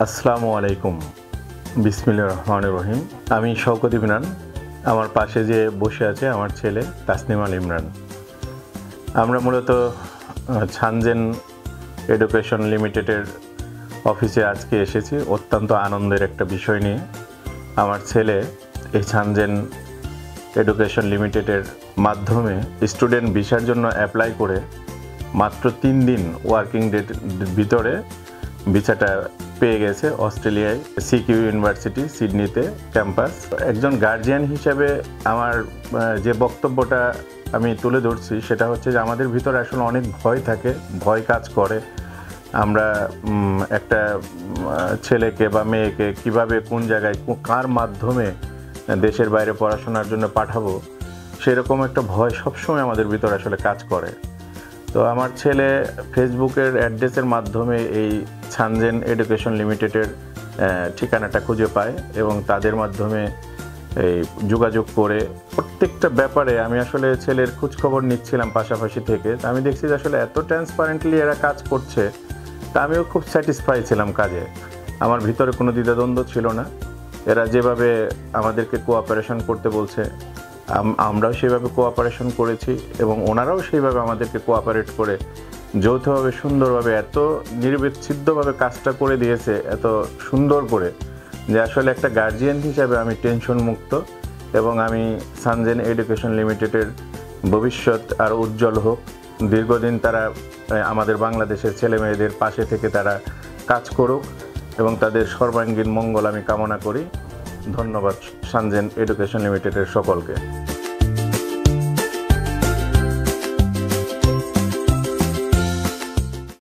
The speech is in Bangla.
আসসালামু আলাইকুম। বিসমিল্লাহির রহমানির রহিম। আমি শওকত ইমরান। আমার পাশে যে বসে আছে আমার ছেলে তাসনিম আল ইমরান। আমরা মূলত ছানজেন এডুকেশন লিমিটেডের অফিসে আজকে এসেছি অত্যন্ত আনন্দের একটা বিষয় নিয়ে। আমার ছেলে এই ছানজেন এডুকেশন লিমিটেডের মাধ্যমে স্টুডেন্ট ভিসার জন্য অ্যাপ্লাই করে মাত্র 3 দিন ওয়ার্কিং ডের ভিতরে ভিসাটা পেয়ে গেছে অস্ট্রেলিয়ায় সিকিউ ইউনিভার্সিটি সিডনিতে ক্যাম্পাস। একজন গার্জিয়ান হিসেবে আমার যে বক্তব্যটা আমি তুলে ধরছি সেটা হচ্ছে যে আমাদের ভিতরে আসলে অনেক ভয় থাকে, ভয় কাজ করে। আমরা একটা ছেলেকে বা মেয়েকে কিভাবে কোন জায়গায় কার মাধ্যমে দেশের বাইরে পড়াশোনার জন্য পাঠাবো, সেরকম একটা ভয় সবসময় আমাদের ভিতরে আসলে কাজ করে। তো আমার ছেলে ফেসবুকের অ্যাড্রেসের মাধ্যমে এই ছানজেন এডুকেশন লিমিটেডের ঠিকানাটা খুঁজে পায় এবং তাদের মাধ্যমে এই যোগাযোগ করে প্রত্যেকটা ব্যাপারে আমি আসলে ছেলের খোঁজখবর নিচ্ছিলাম পাশাপাশি থেকে। আমি দেখছি যে আসলে এত ট্রান্সপারেন্টলি এরা কাজ করছে, তা আমিও খুব স্যাটিসফাই ছিলাম কাজে। আমার ভিতরে কোনো দ্বিধাদ্বন্দ্ব ছিল না। এরা যেভাবে আমাদেরকে কোঅপারেশন করতে বলছে আমরাও সেইভাবে কোঅপারেশন করেছি এবং ওনারাও সেইভাবে আমাদেরকে কোঅপারেট করে যৌথভাবে সুন্দরভাবে এত নির্বিচ্ছিন্নভাবে কাজটা করে দিয়েছে, এত সুন্দর করে, যে আসলে একটা গার্জিয়ান হিসাবে আমি টেনশন মুক্ত এবং আমি ছানজেন এডুকেশন লিমিটেডের ভবিষ্যৎ আরও উজ্জ্বল হোক। দীর্ঘদিন তারা আমাদের বাংলাদেশের ছেলেমেয়েদের পাশে থেকে তারা কাজ করুক এবং তাদের সর্বাঙ্গীন মঙ্গল আমি কামনা করি। ধন্যবাদ ছানজেন এডুকেশন লিমিটেডের সকলকে।